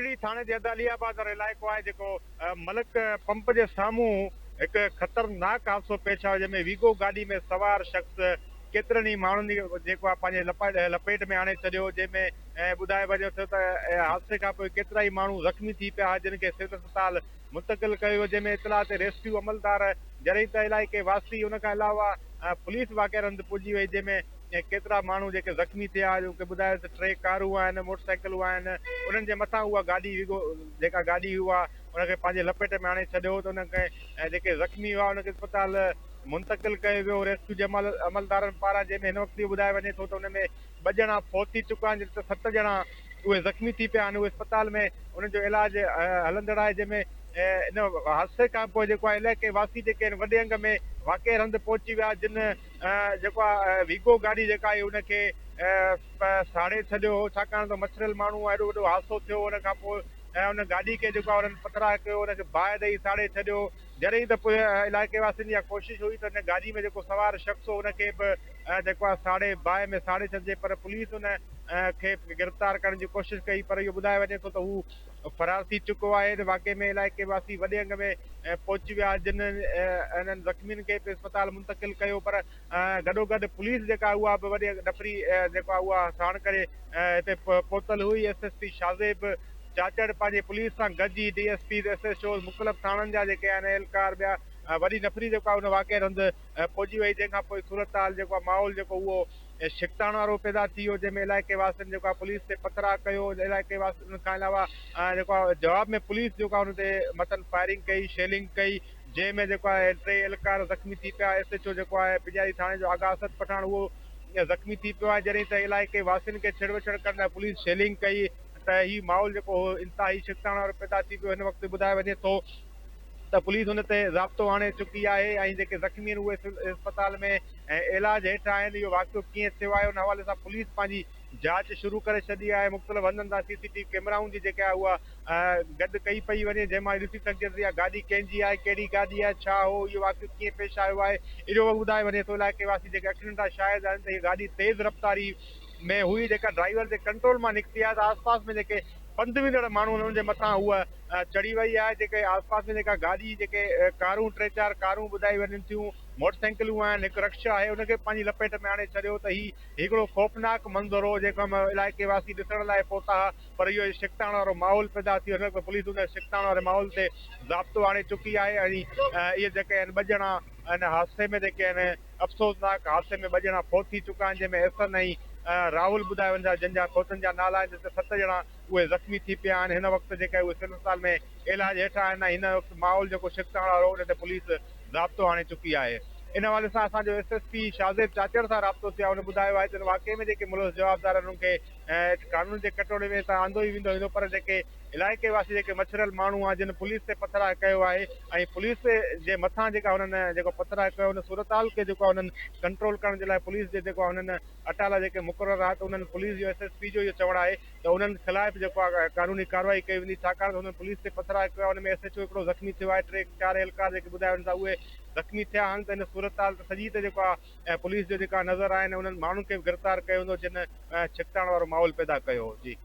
कोटड़ी थाने जे अदालियाबाद वारो इलाइक़ो आहे जेको मलिक पंप जे साम्हूं हिकु ख़तरनाक हादसो पेश आयो जंहिंमें वीगो गाॾी में सवार शख़्स केतिरनि ई माण्हुनि जेको आहे पंहिंजे लपेट में आणे छॾियो, जंहिंमें ॿुधाए वञे थो त हादसे खां पोइ केतिरा ई माण्हू ज़ख़्मी थी पिया जिन खे सिविल अस्पताल मुंतक़िल कयो वियो, जंहिंमें इतला ते रेस्क्यू अमलदार जॾहिं त इलाइक़े वासी हुन खां अलावा पुलिस वाक़े हंधि पुॼी वई, जंहिंमें केतिरा माण्हू जेके ज़ख़्मी थिया जोके ॿुधायो त 3 कारूं आहिनि, मोटरसाइकिलूं आहिनि, उन्हनि जे मथां उहा गाॾी वीगो जेका गाॾी हुआ उनखे पंहिंजे लपेट में आणे छॾियो त उनखे जेके ज़ख़्मी हुआ उनखे अस्पताल मुंतक़िल कयो वियो रेस्क्यू जे अमलदारनि पारां, जंहिंमें हिन वक़्तु इहो ॿुधायो वञे थो त हुन में 2 ॼणा फौत थी चुका आहिनि, जिते 7 ॼणा उहे ज़ख़्मी थी पिया आहिनि। उहे अस्पताल में उन्हनि जो इलाज हलंदड़ आहे, जंहिंमें इन हादसे खां पोइ जेको आहे इलाइक़े वासी जेके आहिनि वॾे अंग में वाक़े हंधि पहुची विया, जिन जेको आहे वीगो गाॾी जेका आहे उनखे साड़े छॾियो हो, छाकाणि त मछरियल माण्हू एॾो वॾो हादसो थियो हुन खां पोइ ऐं उन गाॾी खे जेको आहे उन्हनि पथराव कयो, उनखे बाहि ॾेई साड़े छॾियो। जॾहिं त पोइ इलाइक़े वासियुनि जी कोशिशि हुई त हिन गाॾी में जेको सवार शख़्स हो उनखे बि जेको आहे साड़े बाहि में साड़े छॾिजे, पर पुलिस उन खे गिरफ़्तार करण जी कोशिशि कई, पर इहो ॿुधाए वञे थो त हू फरार थी चुको आहे। हिन वाक़े में इलाइक़े वासी वॾे अंग में पहुची विया, जिन इन्हनि ज़ख़्मियुनि खे बि अस्पताल मुंतक़िल कयो, पर गॾोगॾु पुलिस जेका उहा बि वॾी नफ़री जेको आहे उहा साण करे हिते पहुतल हुई। एसएसपी शाज़ेब चाचड़ पंहिंजे पुलिस सां गॾिजी डीएसपी एसएचओ मुख़्तलिफ़ थाणनि जा जेके आहिनि एहलकार ॿिया वॾी नफ़री जेको आहे उन वाक़े हंधि पहुची वई, जंहिंखां पोइ सूरत हाल जेको आहे माहौल जेको उहो छिकताण वारो पैदा थी वियो, जंहिंमें इलाइक़े वासियुनि जेको आहे पुलिस ते पथराव कयो। इलाइक़े वासियुनि खां अलावा जेको आहे जवाब में पुलिस जेको आहे हुन ते मथनि फायरिंग कई, शेलिंग कई, जंहिंमें जेको आहे 3 एहलकार ज़ख़्मी थी पिया। एसएचओ जेको आहे पिजारी थाणे जो आगा असद पठाण उहो ज़ख़्मी थी पियो आहे, जॾहिं त इलाइक़े वासियुनि खे छेड़छाड़ करण लाइ पुलिस शेलिंग कई, त हीउ माहौल जेको हो इंतिहाई छिकताण वारो पैदा थी पियो। हिन वक़्तु ॿुधाए वञे थो त पुलिस हुन ते ज़ाब्तो आणे चुकी आहे ऐं जेके ज़ख़्मी आहिनि उहे अस्पताल में इलाज हेठि आहिनि। इहो वाक़ियो कीअं थियो आहे उन हवाले सां पुलिस पंहिंजी जांच शुरू करे छॾी आहे। मुख़्तलिफ़ हंधनि तां सीसीटीवी कैमराउनि जी जेका आहे उहा गॾु कई पई वञे, जंहिंमां ॾिसी सघिजे थी इहा गाॾी कंहिंजी आहे, कहिड़ी गाॾी आहे, छा हो इहो वाक़ियो कीअं पेश आयो आहे। इहो ॿुधाए वञे थो इलाइक़े वासी जेके एक्सीडेंट आहे शायदि आहिनि त हीअ गाॾी तेज़ रफ़्तारी में हुई, जेका ड्राइवर जे कंट्रोल मां निकिती आहे, त आसपास में जेके पंधु वींदड़ माण्हू आहिनि उनजे मथां उहा चढ़ी वई आहे। जेके आसपास में जेका गाॾी जेके कारूं 3-4 कारूं ॿुधाई वञनि थियूं, मोटरसाइकिलूं आहिनि, हिकु रिक्शा आहे, उनखे पंहिंजी लपेट में आणे छॾियो, त ही हिकिड़ो ख़ौफ़नाक मंज़र हो जेको इलाइक़े वासी ॾिसण लाइ पहुता, पर इहो छिकताण वारो माहौल पैदा थी वियो। हिन पुलिस उन छिकताण वारे माहौल ते ज़ाब्तो आणे चुकी आहे ऐं इहे जेके आहिनि 2 ॼणा इन हादसे में जेके आहिनि अफ़सोसनाक हादसे में 2 ॼणा फौत थी चुका आहिनि, जंहिंमें एहसन ऐं राहुल ॿुधाए वञा जंहिंजा फौतनि जा नाला आहिनि, जिते 7 ॼणा उहे ज़ख़्मी थी पिया आहिनि। हिन वक़्तु जेके उहे सिविल अस्पताल में इलाज हेठि आहिनि ऐं हिन वक़्तु माहौल जेको छिकताण वारो उन ते पुलिस ज़ाब्तो आणे चुकी आहे। इन हवाले सां असांजो एसएसपी शाज़ेब चाचड़ सां राब्तो थियो आहे, हुन ॿुधायो आहे त हिन वाक़े में जेके मुलज़ जवाबदार आहिनि उनखे कानून जे कटोरे में त आंदो ई वेंदो, पर जेके इलाइक़े वासी जेके मछरियल माण्हू आहे जिन पुलिस ते पथराव कयो आहे ऐं पुलिस जे मथां जेका हुननि जेको पथराव कयो हुन सूरत हाल खे जेको आहे हुननि कंट्रोल करण जे लाइ पुलिस जे जेको आहे हुननि अटाला जेके मुक़ररु आहे, त उन्हनि पुलिस जो एसएसपी जो इहो चवणु आहे त उन्हनि ख़िलाफ़ जेको आहे कानूनी कार्रवाई कई वेंदी, छाकाणि त हुननि पुलिस ते पथराव कयो आहे। हुन में एसएचओ हिकिड़ो ज़ख़्मी थियो आहे, 3-4 एहलकार जेके ॿुधायो वञनि था उहे ज़ख़्मी थिया आहिनि। त हिन सूरत हाल सॼी त जेको आहे पुलिस जो जेका नज़र आहिनि उन्हनि माण्हुनि खे बि गिरफ़्तार कयो वेंदो जिन छिकताण वारो माहौल पैदा कयो हो। जी।